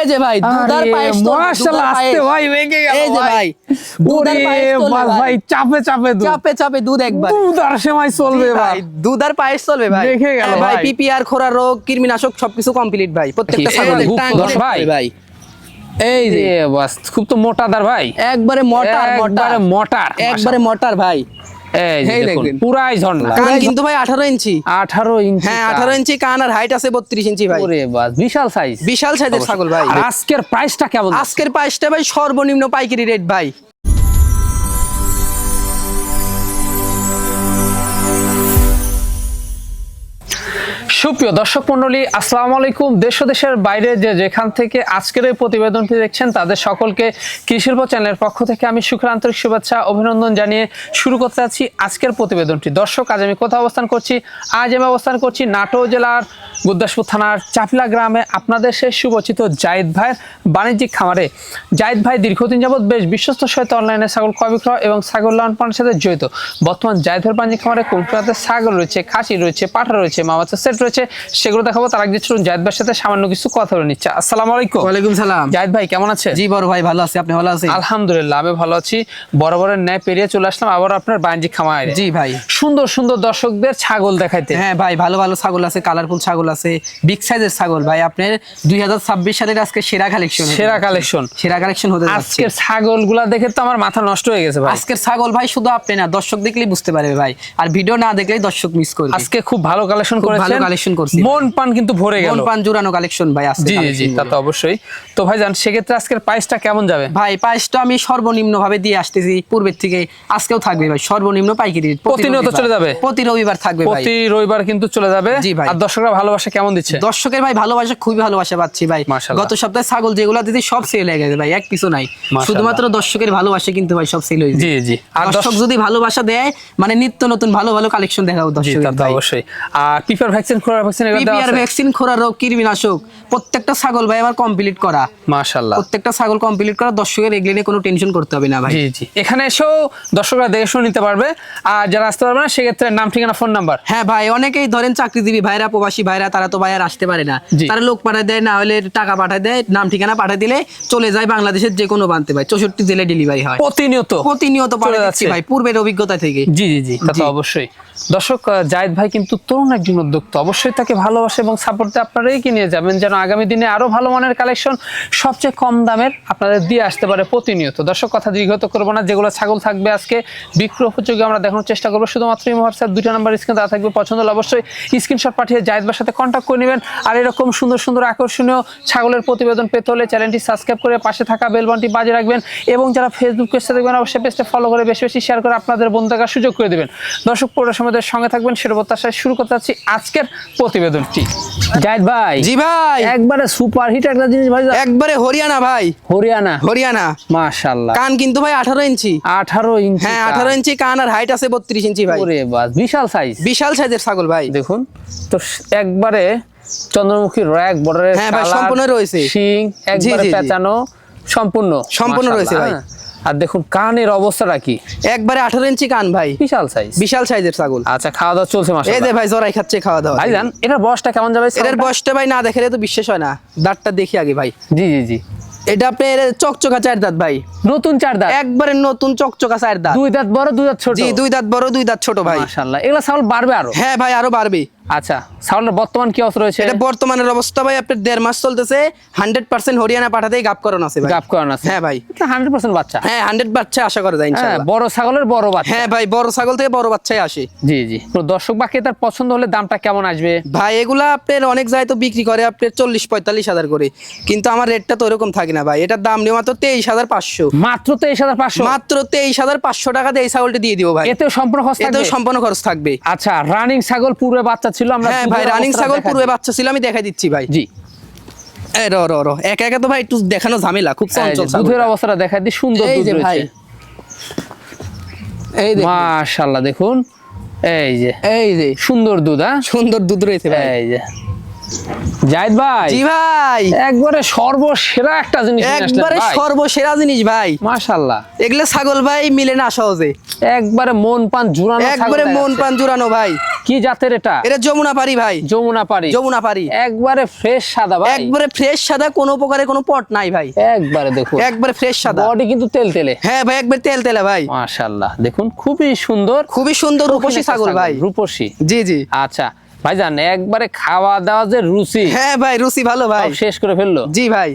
এই যে ভাই দুধার পায়েস তো মাশাআল্লাহ আস্তে ভাই ভেঙে গেল এই যে ভাই দুধার পায়েস তো ভাই চাপে চাপে দুধ চাপে চাপে দুধ একবার দুধ আর সময় চলবে ভাই দুধার পায়েস চলবে ভাই দেখে গেল ভাই ভাই। পিপিআর খোরা রোগ কৃমিনাশক সবকিছু কমপ্লিট ভাই প্রত্যেকটা এই ছাগলের গুপ্ত টাং দশ ভাই। ভাই এই যে বাস খুব তো মোটাদার ভাই একবারে মোটার একবারে মোটার একবারে মোটার ভাই এই যে এই দেখুন দেখুন। পুরাই ঝর্ণা কান কিন্তু ভাই 18 ইঞ্চি 18 ইঞ্চি হ্যাঁ 18 ইঞ্চি কান আর হাইট আছে 32 ইঞ্চি ভাই ওরে বাস বিশাল সাইজ বিশাল সাইজের ছাগল ভাই আর আজকের প্রাইসটা কেমন আজকের পাঁচটা ভাই সর্বনিম্ন পাইকারি রেট ভাই সুপ্রিয় দর্শক মণ্ডলী আসসালামু আলাইকুম। দেশ ও দেশের বাইরে যে যেখান থেকে আজকের এই প্রতিবেদনটি দেখছেন তাদের সকলকে কৃষিশিল্প চ্যানেলের পক্ষ থেকে আমি সুখের আন্তরিক শুভেচ্ছা অভিনন্দন জানিয়ে শুরু করতে যাচ্ছি আজকের প্রতিবেদনটি। দর্শক আজ আমি কোথাও অবস্থান করছি? আজ আমি অবস্থান করছি নাটোর জেলার গুরদাসপুর থানার চাপিলা গ্রামে আপনাদের সেই সুপরিচিত জাহিদ ভাইয়ের বাণিজ্যিক খামারে। জাহিদ ভাই দীর্ঘদিন যাবৎ বেশ বিশ্বস্ত সহিত অনলাইনে ছাগল ক্রয় বিক্রয় এবং ছাগল লালন পালনের সাথে জড়িত। বর্তমান জাহিদ ভাইয়ের বাণিজ্যিক খামারে কোনটাতে ছাগল রয়েছে, খাসি রয়েছে, পাঠা রয়েছে, মামাচা সেট রয়েছে, সেগুলো দেখাবো। তার আগে চলুন জাহিদ ভাইয়ের সাথে সামান্য কিছু কথা বলে নিচ্ছে। আসসালামু আলাইকুম। ওয়ালাইকুম সালাম। জাহিদ ভাই কেমন আছে? জি বড় ভাই ভালো আছি, আপনি ভালো আছেন? আলহামদুলিল্লাহ আমি ভালো আছি। বরাবরের ন্যায় পেরিয়ে চলে আসলাম আবার আপনার বাণিজ্যিক খামারে। জি ভাই সুন্দর সুন্দর দর্শকদের ছাগল দেখাইতে। হ্যাঁ ভাই ভালো ভালো ছাগল আছে, কালারফুল ছাগল আছে, বিগ সাইজের ছাগল ভাই। আপনার 2026 সালের আজকে সেরা কালেকশন হতে যাচ্ছে। আজকের ছাগলগুলা দেখে তো আমার মাথা নষ্ট হয়ে গেছে ভাই। আজকের ছাগল ভাই শুধু আপনি না দর্শক দেখলেই বুঝতে পারবে ভাই, আর ভিডিও না দেখলেই দর্শক মিস করবে। আজকে খুব ভালো কালেকশন করেছেন, ভালো কালেকশন করছি, মন পান কিন্তু ভরে গেল। মন পান জুড়ানো কালেকশন ভাই আজকে। জি জি তা তো অবশ্যই। তো ভাই জান সেক্ষেত্রে আজকের প্রাইসটা কেমন যাবে? ভাই প্রাইসটা আমি সর্বনিম্ন ভাবে দিয়ে আসতেছি পূর্বের থেকে, আজকেও থাকবে ভাই সর্বনিম্ন পাইকারি রেট। প্রতিনিয়ত চলে যাবে, প্রতি রবিবার থাকবে ভাই, প্রতি রবিবার কিন্তু চলে যাবে। জি ভাই। আর দর্শকরা ভালোবাসা কেমন দিচ্ছে? দর্শকের ভাই ভালোবাসা খুবই ভালোবাসা পাচ্ছি ভাই। মাশাআল্লাহ। গত সপ্তাহে ছাগল যেগুলো দিতে সব সেল হয়ে গেছে ভাই, এক পিছু নাই। মাশাআল্লাহ। শুধুমাত্র দর্শকের ভালোবাসা কিন্তু ভাই সব সেল হয়ে যায়। জি জি। আর দর্শক যদি ভালোবাসা দেয় মানে নিত্য নতুন ভালো ভালো কালেকশন দেখাবো দর্শকের তা তো ভাই। অবশ্যই। আর পিপার ভ্যাকসিন, খোরা ভ্যাকসিন এগুলো দেওয়া পিপিআর আছে? ভ্যাকসিন, খোরা রোগ, কৃমিনাশক প্রত্যেকটা ছাগল ভাই আমার কমপ্লিট করা। মাশাআল্লাহ। প্রত্যেকটা ছাগল কমপ্লিট করা, দর্শকের এগুলো নিয়ে কোনো টেনশন করতে হবে না ভাই। জি জি। এখানে এসেও দর্শকরা দেখে শুনে নিতে পারবে। আর যারা আসতে পারবে না সেক্ষেত্রে নাম, ঠিকানা, ফোন নাম্বার। হ্যাঁ ভাই অনেকেই ধরেন চাকরিজীবী ভাইরা, প্রবাসী ভাইরা, তারা তো ভাই আর আসতে পারে না। জি। তারা লোক পাঠায় দেয়, না হলে টাকা পাঠায় দেয়, নাম ঠিকানা পাঠায় দিলে চলে যায় বাংলাদেশের যে কোনো প্রান্তে ভাই। 64 জেলায় ডেলিভারি হয় প্রতিনিয়ত প্রতিনিয়ত চলে পাঠায় যাচ্ছে যাচ্ছে ভাই পূর্বের অভিজ্ঞতা থেকে। জি জি জি তা তো জি। অবশ্যই। দর্শক জাহিদ ভাই কিন্তু তরুণ একজন উদ্যোক্তা, অবশ্যই তাকে ভালোবাসে এবং সাপোর্টে আপনারাই কিনে যাবেন যেন আগামী দিনে আরো ভালো মানের কালেকশন সবচেয়ে কম দামের আপনাদের দিয়ে আসতে পারে প্রতিনিয়ত। দর্শক কথা দীর্ঘত করবো না, যেগুলো ছাগল থাকবে আজকে বিক্রয় উপযোগী আমরা দেখানোর চেষ্টা করবো। শুধুমাত্র হোয়াটসঅ্যাপ 2টা নাম্বার স্ক্রিনে দেওয়া থাকবে, পছন্দ হলে অবশ্যই স্ক্রিনশট পাঠিয়ে জাহিদ ভাইয়ের সাথে কন্ট্যাক্ট করে নেবেন। আর এরকম সুন্দর সুন্দর আকর্ষণীয় ছাগলের প্রতিবেদন পেতে হলে চ্যানেলটি সাবস্ক্রাইব করে পাশে থাকা বেল বাটনটি বাজিয়ে রাখবেন এবং যারা ফেসবুক পেজটা দেখবেন অবশ্যই পেজটা ফলো করে বেশি বেশি শেয়ার করে আপনাদের বন্ধু দেখার সুযোগ করে দেবেন। দর্শক পুরো সময়দের সঙ্গে থাকবেন সেটা প্রত্যাশায় শুরু করতে যাচ্ছি আজকের প্রতিবেদনটি। জাহিদ ভাই। জি ভাই একবারে সুপার হিট একটা জিনিস ভাই, একবারে হরিয়ানা ভাই, হরিয়ানা। হরিয়ানা। মাশাআল্লাহ। কান কিন্তু ভাই 18 ইঞ্চি 18 ইঞ্চি। হ্যাঁ 18 ইঞ্চি কান আর হাইট আছে 32 ইঞ্চি ভাই। ওরে বাস বিশাল সাইজ, বিশাল সাইজের ছাগল ভাই। দেখুন তো একবারে চন্দ্রমুখী র‍্যাক বর্ডারের হ্যাঁ ভাই সম্পূর্ণ রয়েছে, শিং একবারে জি, জি। পেঁচানো সম্পূর্ণ রয়েছে ভাই। আর দেখুন কানের অবস্থাটা কি, একবারে 18 ইঞ্চি কান ভাই, বিশাল সাইজ, বিশাল সাইজের ছাগল। আচ্ছা খাওয়া দাওয়া চলছে এই মাশাআল্লাহ। যে ভাই জরাই খাচ্ছে খাওয়া দাওয়া। ভাইজান এটার বয়সটা কেমন যাবে? এর বয়সটা ভাই না দেখলে তো বিশ্বাস হয় না, দাঁতটা দেখি আগে ভাই। জি জি জি। এটা আপনার চকচকা 4 দাঁত ভাই, নতুন 4 দাঁত, একবারে নতুন চকচকা 4 দাঁত। 2 দাঁত বড় 2 দাঁত ছোট। জি 2 দাঁত বড় 2 দাঁত ছোট ভাই। মাশাআল্লাহ। এগুলা ছাগল বাড়বে আরো? হ্যাঁ ভাই আরো বাড়বে। আচ্ছা ছাগলের বর্তমান কি অবস্থা রয়েছে? এটা বর্তমানের অবস্থা ভাই আপনার 1.5 মাস চলতেছে, 100% হরিয়ানা পাঠাতেই গাব করানো আছে ভাই। গাব করানো আছে? হ্যাঁ ভাই। এটা 100% বাচ্চা? হ্যাঁ 100 বাচ্চা আশা করা যায় হ্যাঁ ইনশাআল্লাহ। বড় ছাগলের বড় বাচ্চা। হ্যাঁ ভাই বড় ছাগল থেকে বড় বাচ্চাই আসে। জি জি। তো দর্শক বা ক্রেতার পছন্দ হলে দামটা কেমন আসবে? ভাই এগুলা আপনার অনেক জায়গায় তো বিক্রি করে আপনার 40-45 হাজার করে, কিন্তু আমার রেটটা তো ওরকম থাকে না ভাই। এটার দাম নিয়ে মাত্র 23,500। মাত্র 23,500? মাত্র 23,500 টাকা দিয়ে এই ছাগলটা দিয়ে দিব ভাই। এতেও সম্পূর্ণ খরচ থাকবে? এতেও সম্পূর্ণ খরচ থাকবে। আচ্ছা রানিং ছাগল পূর্বে বাচ্চা ছিল, আমরা হ্যাঁ ভাই রানিং ছাগল পূর্বে বাচ্চা ছিল, আমি দেখাই দিচ্ছি ভাই। জি। এই র একা একা তো ভাই একটু দেখানো ঝামেলা, খুব চঞ্চল ছাগল। দুধের অবস্থাটা দেখাই দিই, সুন্দর এই দুধ যে ভাই, রয়েছে। এই দেখুন মাশাআল্লাহ দেখুন, এই যে এই যে সুন্দর দুধ। হ্যাঁ সুন্দর দুধ রয়েছে ভাই। এই যে জাহিদ ভাই, জি ভাই, একবারে সর্বসেরা একটা জিনিস নিয়ে আসলেন একবারে ভাই। সর্বসেরা জিনিস ভাই। মাশাআল্লাহ, এগুলা ছাগল ভাই মিলে না সহজে, একবারে মন পান জুড়ানো ছাগল একবারে দেখা মন যাচ্ছে। পান জুড়ানো ভাই। কি জাতের এটা? এটা যমুনা পারি ভাই, যমুনা পারি। যমুনা পারি, একবারে ফ্রেশ সাদা ভাই, একবারে ফ্রেশ সাদা, কোনো প্রকারে কোনো পট নাই ভাই, একবারে দেখুন একবারে ফ্রেশ সাদা। বডি কিন্তু তেল তেলে। হ্যাঁ ভাই, একবার তেল তেলে ভাই, মাশাআল্লাহ, দেখুন খুবই সুন্দর, খুবই সুন্দর রূপসী ছাগল ভাই। রূপসী। জি জি। আচ্ছা ভাইজান, একবারে খাওয়া দাওয়া যে রুচি, হ্যাঁ ভাই, রুচি ভালো ভাই, সব শেষ করে ফেললো। জি ভাই।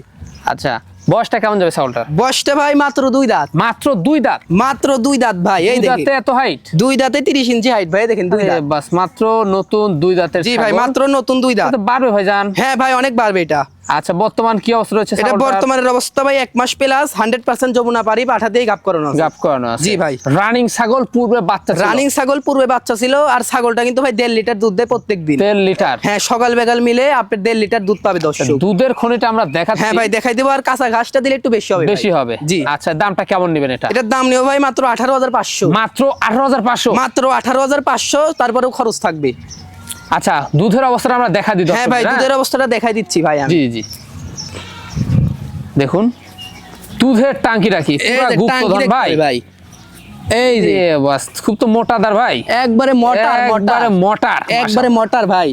আচ্ছা, বয়সটা কেমন যাবে ছাগলটার? বয়সটা ভাই মাত্র 2 দাঁত, মাত্র 2 দাঁত। মাত্র 2 দাঁত ভাই। এই দুই দাঁতে দেখেন এত হাইট? 2 দাঁতে 30 ইঞ্চি হাইট ভাই, দেখেন 2 দাঁত। বাস মাত্র নতুন 2 দাঁতের জি ভাই, ছাগল। মাত্র নতুন 2 দাঁত। তো বাড়বে ভাইজান। হ্যাঁ ভাই, অনেক বাড়বে এটা। আচ্ছা, বর্তমান কি অবস্থা রয়েছে এটা ছাগলটার? বর্তমানের অবস্থা ভাই 1 মাস প্লাস, 100% যমুনা পারি, পাঠাতেই গাপ করানো আছে। গাপ করানো আছে। জি ভাই। রানিং ছাগল, পূর্বে বাচ্চা ছিল। রানিং ছাগল, পূর্বে বাচ্চা ছিল। আর ছাগলটা কিন্তু ভাই 1.5 লিটার দুধ দেয় প্রত্যেকদিন। 1.5 লিটার। হ্যাঁ, সকাল বেকাল মিলে আপনি 1.5 লিটার দুধ পাবে দর্শক। দুধের খনিটা আমরা দেখাচ্ছি। হ্যাঁ ভাই, দেখাই দেবো। আর কাঁচা ঘাসটা দিলে একটু বেশি হবে ভাই। বেশি হবে। জি। আচ্ছা, দামটা কেমন নেবেন এটা? এটার দাম নেব ভাই মাত্র 18,500। মাত্র 18,500। মাত্র 18,500, তারপরেও খরচ থাকবে। আচ্ছা, দুধের অবস্থাটা আমরা দেখা দিই। হ্যাঁ ভাই, দুধের অবস্থাটা দেখাই দিচ্ছি ভাই আমি। জি জি, দেখুন দুধের টাঙ্কিটা কি এই পুরা যে গুপ্তধন টাঙ্কি দেখতে ভাই। ভাই, এই যে বাস, খুব তো মোটাদার ভাই, একবারে মোটার মোটার, একবারে মোটার, একবারে মোটার ভাই।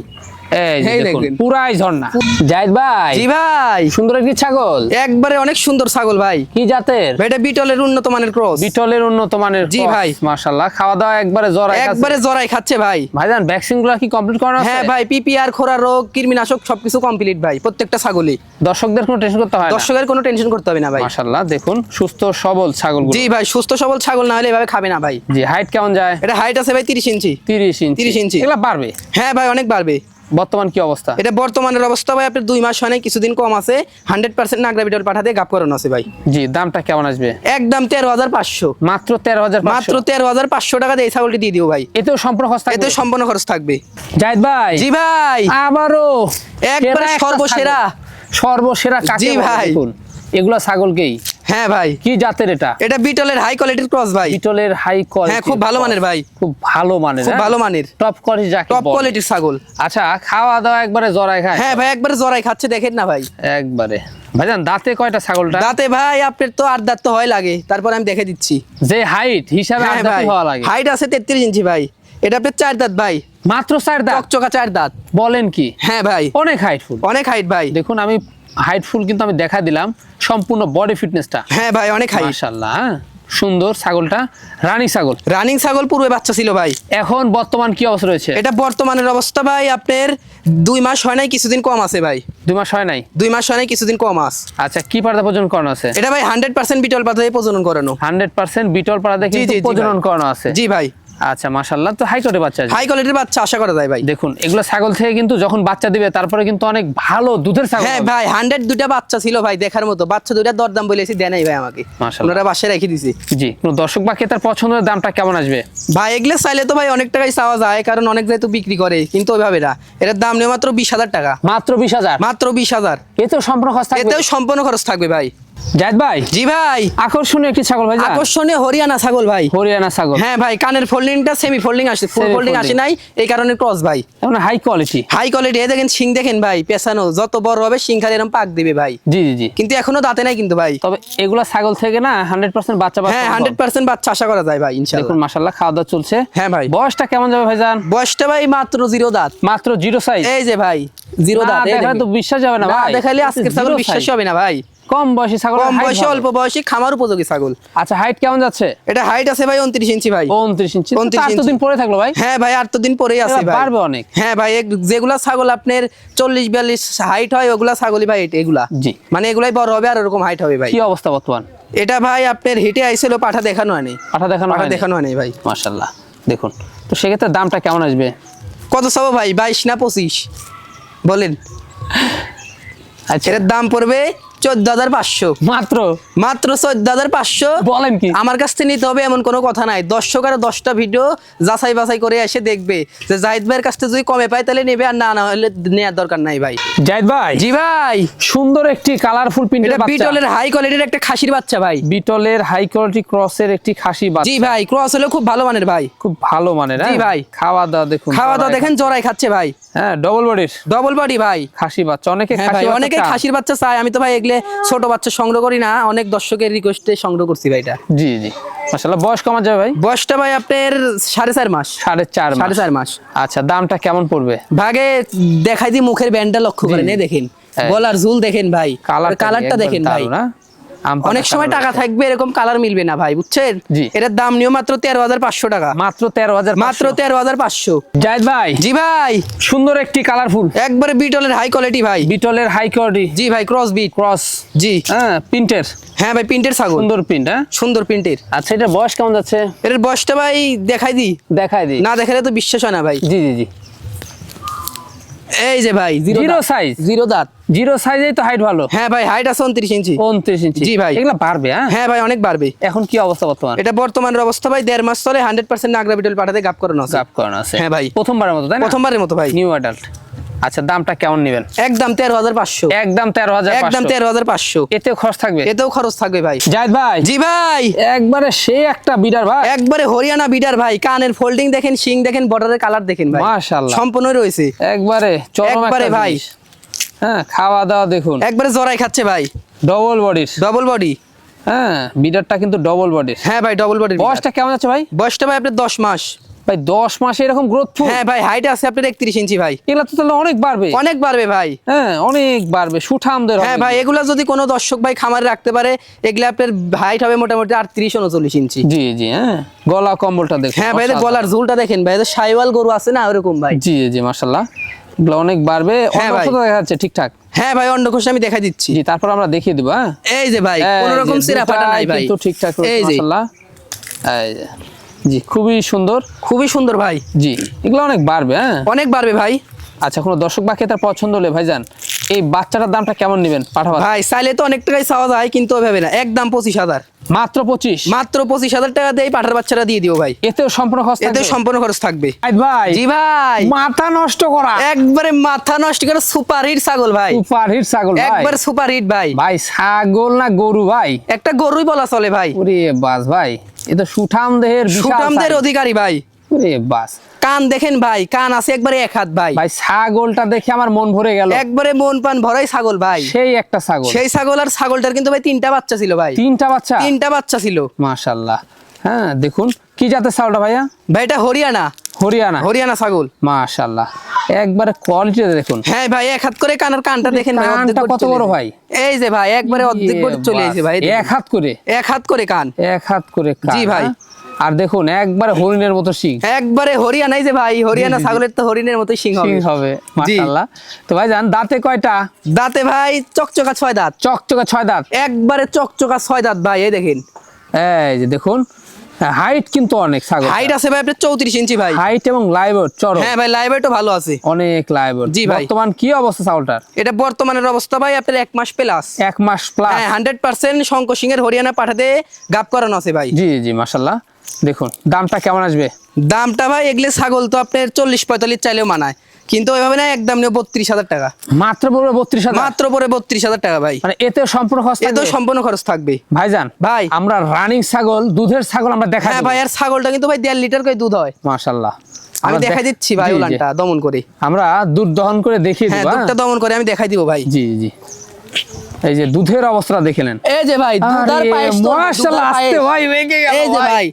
এই যে এই দেখুন দেখুন। পুরাই ঝর্ণা। জাহিদ ভাই, জি ভাই, সুন্দর একটি ছাগল। একবারে অনেক সুন্দর ছাগল ভাই। কি জাতের? ভাই এটা বিটলের উন্নত মানের ক্রস। বিটলের উন্নত মানের। জি ভাই। মাশাআল্লাহ, খাওয়া দাওয়া একবারে জরাই খাচ্ছে। একবারে জরাই খাচ্ছে ভাই। ভাইজান, ভ্যাকসিন গুলো কি কমপ্লিট করানো আছে? হ্যাঁ ভাই, পিপিআর, খোরা রোগ, কৃমিনাশক সবকিছু কমপ্লিট ভাই, প্রত্যেকটা ছাগলই। দর্শকদের কোনো টেনশন করতে হয় না? দর্শকের কোনো টেনশন করতে হবে না ভাই। মাশাআল্লাহ, দেখুন সুস্থ সবল ছাগলগুলো। জি ভাই, সুস্থ সবল ছাগল না হলে এভাবে খাবে না ভাই। জি, হাইট কেমন যায়? এটা হাইট আছে ভাই 30 ইঞ্চি। 30 ইঞ্চি। 30 ইঞ্চি। এগুলা বাড়বে। হ্যাঁ ভাই, অনেক বাড়বে। বর্তমান কি অবস্থা? এটা বর্তমানের অবস্থা ভাই আপনার 2 মাস হয় নাই, কিছুদিন কম আছে। 100% নাগরা বিটল পাঠাতে গাপ করানো আছে ভাই। জি, দামটা কেমন আসবে? একদম 13,500। মাত্র 13,500। মাত্র 13,500 টাকা দিয়ে এই ছাগলটি দিয়ে দিও ভাই। এতেও সম্পূর্ণ খরচ থাকবে? এতে সম্পূর্ণ খরচ থাকবে। জাহিদ ভাই। জি ভাই, আবারও একবারে সেরা একটা সর্বসেরা। ছাগল। সর্বসেরা কাকে জি বলে ভাই। দেখুন, এগুলা ছাগলকেই। হ্যাঁ ভাই, কি জাতের এটা? এটা বিটলের হাই কোয়ালিটির ক্রস ভাই। বিটলের হাই কোয়ালিটি। হ্যাঁ, খুব ভালো মানের ভাই। খুব ভালো মানের। খুব ভালো মানের। টপ কোয়ালিটি যাকে টপ বলে। কোয়ালিটির ছাগল। আচ্ছা, খাওয়া দাওয়া একবারে জরাই খায়? হ্যাঁ ভাই, একবারে জরাই খাচ্ছে, দেখেন না ভাই। একবারে। ভাইজান, দাঁতে কয়টা ছাগলটা? দাঁতে ভাই আপনার তো 8 দাঁত তো হয় লাগে, তারপর আমি দেখে দিচ্ছি। যে হাইট হিসাবে হ্যাঁ আট দাঁতই ভাই, হওয়া লাগে। হাইট আছে 33 ইঞ্চি ভাই। এটা আপনার 4 দাঁত ভাই, মাত্র 4 দাঁত? চকচকা 4 দাঁত। বলেন কি? হ্যাঁ ভাই, অনেক হাইটফুল। অনেক হাইট ভাই। দেখুন, আমি হাইটফুল কিন্তু আমি দেখা দিলাম সম্পূর্ণ বডি ফিটনেসটা। হ্যাঁ ভাই, অনেক হাইট। মাশাআল্লাহ, সুন্দর ছাগলটা। রানী ছাগল। রানিং ছাগল, পূর্বে বাচ্চা ছিল ভাই। এখন বর্তমান কি অবস্থা রয়েছে? এটা বর্তমানের অবস্থা ভাই আপনার 2 মাস হয় নাই, কিছুদিন কম আছে ভাই। 2 মাস হয় নাই? 2 মাস হয় নাই, কিছুদিন কম আছে। আচ্ছা, কি পাড়া প্রজনন করানো আছে? এটা ভাই 100% বিটল পাতায় প্রজনন করানো। 100% বিটল পাড়া জি, দেখে জি, জি প্রজনন ভাই। করানো আছে। জি ভাই। আচ্ছা, মাশাআল্লাহ, তো হাই কোয়ালিটির বাচ্চা আছে। হাই কোয়ালিটির বাচ্চা আশা করা যায় ভাই। দেখুন, এগুলো ছাগল থেকে কিন্তু যখন বাচ্চা দিবে তারপরে কিন্তু অনেক ভালো দুধের ছাগল হ্যাঁ হবে। ভাই, 100 দুইটা বাচ্চা ছিল ভাই, দেখার মতো। বাচ্চা দুইটা দরদাম বলেছি, দেয় নাই ভাই আমাকে। মাশাআল্লাহ। ওনারা বাসায় রেখে দিছি। জি, কোন দর্শক বা ক্রেতার পছন্দের দামটা কেমন আসবে? ভাই এগুলো চাইলে তো ভাই অনেক টাকাই চাওয়া যায়, কারণ অনেক যেহেতু বিক্রি করে, কিন্তু ওইভাবে না। এটার দাম নেই মাত্র 20,000 টাকা। মাত্র 20,000? মাত্র 20,000। এতেও সম্পূর্ণ খরচ থাকবে? এতেও সম্পূর্ণ খরচ থাকবে ভাই। জাহিদ ভাই, জি ভাই, আকর্ষণীয় একটি ছাগল ভাই। আকর্ষণীয় হরিয়ানা ছাগল ভাই। হরিয়ানা ছাগল। হ্যাঁ ভাই, কানের ফোল্ডিংটা সেমি ফোল্ডিং আসে, ফুল Semi ফোল্ডিং folding। আসে নাই, এই কারণে ক্রস ভাই। মানে হাই কোয়ালিটি। High quality. এই দেখেন শিং, দেখেন ভাই, পেছানো যত বড় হবে শিং খালি এরকম পাক দিবে ভাই। জি জি জি। কিন্তু এখনো দাঁতে নাই কিন্তু ভাই। তবে এগুলা ছাগল থেকে না 100% বাচ্চা পাওয়া হ্যাঁ, সম্ভব। 100% বাচ্চা আশা করা যায় ভাই ইনশাআল্লাহ। দেখুন, মাশাআল্লাহ, খাওয়া দাওয়া চলছে। হ্যাঁ ভাই। বয়সটা কেমন যাবে ভাইজান? বয়সটা ভাই মাত্র 0 দাঁত। মাত্র 0 সাইজ। এই যে ভাই 0 না দাঁত। এই দেখালে দেখেন। তো বিশ্বাস হবে না না ভাই। দেখাইলে আজকের ছাগল 0 বিশ্বাস size। হবে না ভাই। কম বয়সী ছাগল। কম বয়সে, অল্প বয়সী, খামার উপযোগী ছাগল। আচ্ছা, হাইট কেমন যাচ্ছে? এটা হাইট আছে ভাই 29 ইঞ্চি ভাই। 29 ইঞ্চি। 29 আর তো ইঞ্চি। দিন পরে থাকলো ভাই। হ্যাঁ ভাই, আর তো দিন পরেই আছে এরা ভাই। বাড়বে অনেক। হ্যাঁ ভাই, যেগুলা ছাগল আপনার 40-42 হাইট হয়, ওগুলা ছাগলই ভাই এগুলা। জি। মানে এগুলাই বড় হবে আর এরকম হাইট হবে ভাই। কি অবস্থা বর্তমান? এটা ভাই আপনার হিটে আইছিল, পাঠা দেখানো হয়নি। পাঠা দেখানো পাঠা হয়নি? দেখানো হয়নি ভাই। মাশাআল্লাহ, দেখুন তো সেক্ষেত্রে দামটা কেমন আসবে? কত চাবো ভাই? 22 না 25 বলেন? আচ্ছা, এটার দাম পড়বে 14,500 মাত্র মাত্র 14,500। বলেন কি? আমার কাছ থেকে নিতে হবে এমন কোনো কথা নাই। দর্শক আর 10টা ভিডিও যাচাই বাছাই করে এসে দেখবে যে জাহিদ ভাইয়ের কাছ থেকে যদি কমে পায় তাহলে নেবে, আর না না হলে নেওয়ার দরকার নাই ভাই। জাহিদ ভাই, জি ভাই, সুন্দর একটি কালারফুল প্রিন্টের এটা বাচ্চা, বিটলের হাই কোয়ালিটির একটা খাসির বাচ্চা ভাই। বিটলের হাই কোয়ালিটি ক্রসের একটি খাসি বাচ্চা। জি ভাই, ক্রস হলো খুব ভালো মানের ভাই, খুব ভালো মানের। জি ভাই। খাওয়া দাওয়া দেখুন, খাওয়া দাওয়া দেখেন জড়াই খাচ্ছে ভাই। হ্যাঁ, ডবল বডির ডবল বডি ভাই, খাসি বাচ্চা। অনেকে হ্যাঁ ভাই, অনেকে খাসির বাচ্চা চায়। আমি তো ভাই এগুলো ছোট বাচ্চা সংগ্রহ করি না, অনেক দর্শকের রিকোয়েস্টে সংগ্রহ করছি ভাই এটা। জি জি, মাশাআল্লাহ। বয়স কমা যাবে ভাই? বয়সটা ভাই আপনার 4.5 মাস। 4.5 মাস। আচ্ছা, দামটা কেমন পড়বে? ভাগে দেখাই দি, মুখের ব্যান্ডটা লক্ষ্য করেন, এই দেখেন গলার ঝুল দেখেন ভাই, কালারটা দেখেন ভাই। অনেক সময় টাকা থাকবে এরকম কালার মিলবে না ভাই, বুঝছেন? জি। এটার দাম নিও মাত্র 13,500 টাকা। মাত্র 13,000? মাত্র 13,500। জাহিদ ভাই, জি ভাই, সুন্দর একটি কালারফুল একবারে বিটলের হাই কোয়ালিটি ভাই। বিটলের হাই কোয়ালিটি। জি ভাই, ক্রস বিট। ক্রস। জি, হ্যাঁ, প্রিন্টের। হ্যাঁ ভাই, প্রিন্টের ছাগল। সুন্দর প্রিন্ট। হ্যাঁ, সুন্দর প্রিন্টের। আচ্ছা, এটা বয়স কেমন যাচ্ছে? এর বয়সটা ভাই দেখাই দি, দেখাই দিই। না দেখালে তো বিশ্বাস হয় না ভাই। জি জি জি, এই যে ভাই, জিরো সাইজ। জিরো দাঁত। জিরো সাইজেই তো হাইট ভালো। হ্যাঁ ভাই, হাইট আছে 29 ইঞ্চি। 29 ইঞ্চি। জি ভাই। এগুলা বাড়বে? হ্যাঁ ভাই, অনেক বাড়বে। এখন কি অবস্থা বর্তমান? এটা বর্তমানের অবস্থা ভাই 1.5 মাস চলে, 100% নাগরা বিটল পাঠাতে গাপ করানো আছে। গাপ করানো আছে? হ্যাঁ ভাই, প্রথমবারের মতো, তাই না? প্রথমবারের মতো ভাই, নিউ অ্যাডাল্ট। আচ্ছা, দামটা কেমন নেবেন? একদম 13,500। একদম 13,500? একদম 13,500। এতেও খরচ থাকবে? এতেও খরচ থাকবে ভাই। জাহিদ ভাই, জি ভাই, একবারে সেই একটা বিডার ভাই, একবারে হরিয়ানা বিডার ভাই। কানের ফোল্ডিং দেখেন, শিং দেখেন, বর্ডারের কালার দেখেন ভাই, মাশাআল্লাহ সম্পূর্ণ রয়েছে একবারে চরম একবারে একটা ভাই। জিনিস। হ্যাঁ, খাওয়া দাওয়া দেখুন, একবারে জড়াই খাচ্ছে ভাই, ডবল বডির। Double body. হ্যাঁ, বিডারটা কিন্তু ডবল বডির। হ্যাঁ ভাই, ডবল বডি। বয়সটা কেমন আছে ভাই? বয়সটা ভাই আপনার 10 মাস। ভাই 10 মাসে এরকম গ্রোথফুল? হ্যাঁ ভাই, হাইট আছে আপনার 31 ইঞ্চি ভাই। এগুলা তো তাহলে অনেক বাড়বে। অনেক বাড়বে ভাই। হ্যাঁ, অনেক বাড়বে, সুঠামদের হবে। হ্যাঁ ভাই, এগুলা যদি কোনো দর্শক ভাই খামারে রাখতে পারে, এগুলা আপনার হাইট হবে মোটামুটি 38-39 ইঞ্চি। জি জি। হ্যাঁ, গলা কম্বলটা দেখুন। হ্যাঁ ভাই, এদের গলার ঝুলটা দেখেন ভাই, এদের সাইওয়াল গরু আছে না ওরকম ভাই। জি জি, মাশাআল্লাহ, এগুলা অনেক বাড়বে। হ্যাঁ ভাই। অন্য দেখা যাচ্ছে ঠিকঠাক? হ্যাঁ ভাই, অন্য কোষ আমি দেখা দিচ্ছি। জি, তারপর আমরা দেখিয়ে দিব। হ্যাঁ, এই যে ভাই, এই কোনো রকম যে সিরা ফাটা নাই ভাই, কিন্তু ঠিকঠাক এই যে মাশাআল্লাহ। এই যে, জি, খুবই সুন্দর। খুবই সুন্দর ভাই। জি, এগুলো অনেক বাড়বে। হ্যাঁ, অনেক বাড়বে ভাই। আচ্ছা, কোনো দর্শক বা ক্রেতার পছন্দ হলে ভাইজান এই বাচ্চাটার দামটা কেমন নেবেন? পাঠাবা ভাই চাইলে তো অনেক টাকাই চাওয়া যায়, কিন্তু ওইভাবে না, একদম 25,000। মাত্র 25? মাত্র 25,000 টাকা দিয়ে পাঠার বাচ্চাটা দিয়ে দিও ভাই। এতেও সম্পূর্ণ খরচ এতে থাকবে? সম্পূর্ণ খরচ থাকবে। জাহিদ ভাই, জি ভাই, মাথা নষ্ট করা, একবারে মাথা নষ্ট করে সুপার হিট ছাগল ভাই, সুপার হিট ছাগল ভাই। একবার সুপার হিট ভাই। ভাই ছাগল না গরু ভাই? একটা গরুই বলা চলে ভাই। ওরে বাস ভাই, এ তো সুঠাম দেহের বিশাল সুঠামদের size। অধিকারী ভাই। ওরে বাস, কান দেখেন ভাই, কান আছে একবারে 1 হাত ভাই। ভাই ছাগলটা দেখে আমার মন ভরে গেল। একবারে মন পান ভরাই ছাগল ভাই। সেই একটা ছাগল। সেই ছাগল আর ছাগলটার কিন্তু ভাই 3টা বাচ্চা ছিল ভাই। 3টা বাচ্চা? 3টা বাচ্চা ছিল। মাশাআল্লাহ। হ্যাঁ, দেখুন কি জাতের ছাগলটা ভাইয়া? ভাই এটা হরিয়ানা, হরিয়ানা? হরিয়ানা ছাগল। মাশাআল্লাহ, একবারে কোয়ালিটি দেখুন। হ্যাঁ ভাই, 1 হাত করে কানটা দেখেন ভাই, অর্ধেক কানটা করে কত চলে বড় এসেছে। ভাই? এই যে ভাই, একবারে অর্ধেক করে চলে এসেছে ভাই। 1 হাত করে? 1 হাত করে কান। 1 হাত করে কান। জি ভাই। হ্যাঁ? আর দেখুন একবারে হরিণের মতো শিং। একবারে হরিয়ানাই যে ভাই, হরিয়ানা ছাগলের তো হরিণের মতোই সিং হবে। শিং হবে মাশাআল্লাহ। তো ভাই জান, দাঁতে কয়টা? দাঁতে ভাই চকচকা 6 দাঁত। চকচকে 6 দাঁত? একবারে চকচকা 6 দাঁত ভাই, এই দেখেন। এই যে দেখুন, হাইট কিন্তু অনেক ছাগল। হাইট আছে ভাই আপনার 34 ইঞ্চি ভাই। হাইট এবং লাইভর চরম। হ্যাঁ ভাই, লাইভ তো ভালো আছে, অনেক লাইভর। জি ভাই। বর্তমান কি অবস্থা ছাগলটার? এটা বর্তমানের অবস্থা ভাই আপনার 1 মাস প্লাস। 1 মাস প্লাস? হ্যাঁ, 100% শঙ্কর সিং এর হরিয়ানা পাঠাতে গাপ করানো আছে ভাই। জি জি, মাশাআল্লাহ। দেখুন দামটা কেমন আসবে? দামটা ভাই এগুলো ছাগল তো আপনার 40-45 চাইলেও মানায়, কিন্তু ওইভাবে না, একদম নিয়ে 32,000 টাকা। মাত্র পড়বে 32,000? মাত্র পরে 32,000 টাকা ভাই। মানে এতে সম্পূর্ণ খরচ থাকবে? এতেও সম্পূর্ণ খরচ থাকবে ভাইজান। ভাই, আমরা রানিং ছাগল, দুধের ছাগল আমরা দেখাই। হ্যাঁ ভাই, আর ছাগলটা কিন্তু ভাই 1.5 লিটার করে দুধ হয়। মাশাআল্লাহ, আমি দেখাই দিচ্ছি ভাই, উলানটা দমন করে। আমরা দুধ দহন করে দেখিয়ে হ্যাঁ, দিব। দুধটা দমন করে আমি দেখাই দিব ভাই। জি জি, এই যে দুধের অবস্থা দেখে নেন। এই যে ভাই, দুধার পায়েস তো, মাশাআল্লাহ, আস্তে ভাই ভেঙে গেল। এই যে ভাই,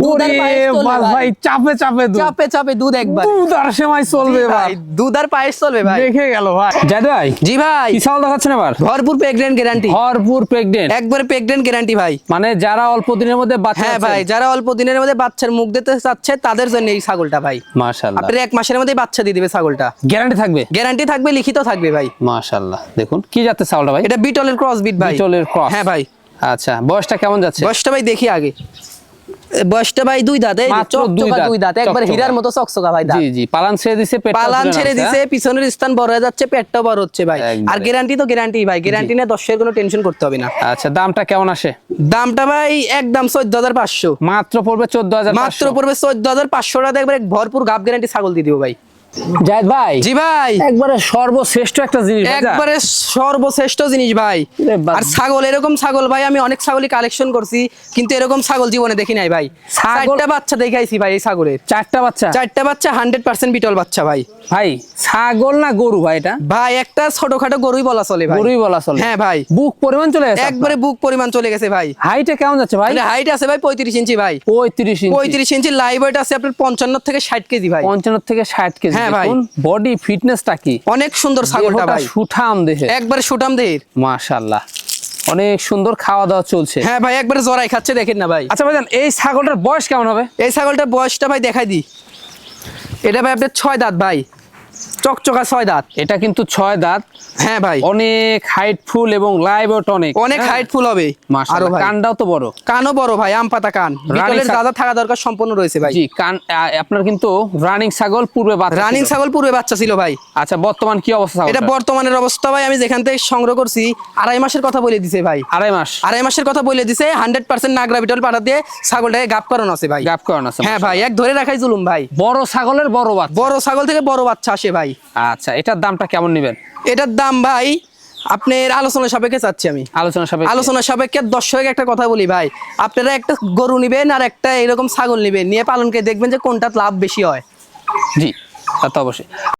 দুধার পায়েস ওরে চলবে বাস ভাই, চাপে চাপে দুধ। চাপে চাপে দুধ একবার। দুধ আর সেমাই চলবে ভাই। দুধ আর পায়েস চলবে ভাই। দেখে গেল ভাই। জাহিদ ভাই, জি ভাই, কি ছাগল দেখাচ্ছেন এবার? ভরপুর প্রেগন্যান্ট গ্যারান্টি। ভরপুর প্রেগন্যান্ট? একবারে প্রেগন্যান্ট গ্যারান্টি ভাই। মানে যারা অল্প দিনের মধ্যে বাচ্চা? হ্যাঁ ভাই, যারা অল্প দিনের মধ্যে বাচ্চার মুখ দিতে চাচ্ছে তাদের জন্য এই ছাগলটা ভাই। মাশাআল্লাহ, আপনার 1 মাসের মধ্যে বাচ্চা দিয়ে দিবে ছাগলটা। গ্যারান্টি থাকবে? গ্যারান্টি থাকবে, লিখিত থাকবে ভাই। মাশাআল্লাহ, দেখুন কি জাতের ছাগলটা ভাই? এটা বিটলের ক্রস বিট ভাই। বিটলের ক্রস? হ্যাঁ ভাই। আচ্ছা, বয়সটা কেমন যাচ্ছে? বয়সটা ভাই দেখি আগে। বয়সটা ভাই 2 দাঁত, এই মাত্র দুই চকচকা দাঁত, 2 দাঁত, একবার চকচকা। হীরার মতো চকচকা ভাই দাঁত। জি জি, পালান ছেড়ে দিছে, পেটটা পালান তুলে ছেড়ে নামছে, দিছে, পিছনের স্থান বড় হয়ে যাচ্ছে, পেটটা বড় হচ্ছে ভাই। একবারে। আর গ্যারান্টি তো গ্যারান্টি ভাই, গ্যারান্টি নিয়ে দর্শকের কোনো টেনশন করতে হবে না। আচ্ছা, দামটা কেমন আসে? দামটা ভাই একদম 14,500, মাত্র পড়বে 14,500। মাত্র পড়বে 14,500 টাকা, একবারে ভরপুর গাব গ্যারান্টি ছাগল দিয়ে দিব ভাই। জায়েদ ভাই, জি ভাই, একবারে সর্বশ্রেষ্ঠ একটা জিনিস ভাই, যা। একবারে সর্বশ্রেষ্ঠ জিনিস ভাই। রে বাবা। আর ছাগল, এরকম ছাগল ভাই আমি অনেক ছাগলই কালেকশন করছি, কিন্তু এরকম ছাগল জীবনে দেখি নাই ভাই। ছাগল- 4টা বাচ্চা দেখাইছি ভাই এই ছাগলের, 4টা বাচ্চা। 4টা বাচ্চা 100% বিটল বাচ্চা ভাই। ভাই ছাগল না গরু ভাই এটা? ভাই একটা ছোটখাটো গরুই বলা চলে ভাই। গরুই বলা চলে। হ্যাঁ ভাই, বুক পরিমাণ চলে গেছে একবারে বুক পরিমাণ চলে গেছে ভাই। হাইটে কেমন যাচ্ছে ভাই? হাইট আছে ভাই 35 ইঞ্চি ভাই, 35 ইঞ্চি। 35 ইঞ্চি। লাইভ ওয়েট আছে আপনার 55 থেকে 60 কেজি ভাই। 55 থেকে 60 কেজি। হ্যাঁ ভাই। বডি ফিটনেসটা কি? অনেক সুন্দর ছাগলটা দেহটা ভাই, সুঠাম দেহে, একবারে সুটাম দেহের। মাশাআল্লাহ। অনেক সুন্দর খাওয়া দাওয়া চলছে। হ্যাঁ ভাই, একবারে জরাই খাচ্ছে দেখেন না ভাই। আচ্ছা ভাইজান, এই ছাগলটার বয়স কেমন হবে? এই ছাগলটার বয়সটা ভাই দেখাই দি। এটা ভাই আপনার 6 দাঁত ভাই, চকচকা 6 দাঁত। এটা কিন্তু 6 দাঁত। হ্যাঁ ভাই, অনেক হাইটফুল এবং লাইভ ওয়েট অনেক। অনেক হাইটফুল হবে। আরো মাশাআল্লাহ, ভাই কানটাও তো বড়। কানও বড় ভাই, আম পাতা কান। বিটলের ছাগ- দাদা থাকা দরকার সম্পূর্ণ রয়েছে ভাই। জি, কান আপনার কিন্তু রানিং ছাগল, পূর্বে বাচ্চা রানিং ছিল। ছাগল পূর্বে বাচ্চা ছিল ভাই। আচ্ছা, বর্তমান কি অবস্থা? এটা বর্তমানের অবস্থা ভাই আমি যেখান থেকে সংগ্রহ করছি 2.5 মাসের কথা বলে দিছে ভাই। 2.5 মাস 2.5 মাসের কথা বলে দিছে। 100% নাগরা বিটল পাঠা দিয়ে ছাগলটাকে গাপ করানো আছে ভাই। গ্যাপ করানো আছে। হ্যাঁ ভাই, এক ধরে রাখাই জুলুম ভাই। বড় ছাগলের বড় বাচ্চা। বড় ছাগল থেকে বড় বাচ্চা আসে ভাই। আচ্ছা, এটার দামটা কেমন নেবেন? এটার দাম ভাই আপনার আলোচনা সাপেক্ষে চাচ্ছি আমি। আলোচনা সাপেক্ষে। আলোচনা সাপেক্ষে দর্শক একটা কথা বলি ভাই, আপনারা একটা গরু নিবেন আর একটা এরকম ছাগল নিবেন, নিয়ে পালনকে দেখবেন যে কোনটা লাভ বেশি হয়। জি, তা তো অবশ্যই।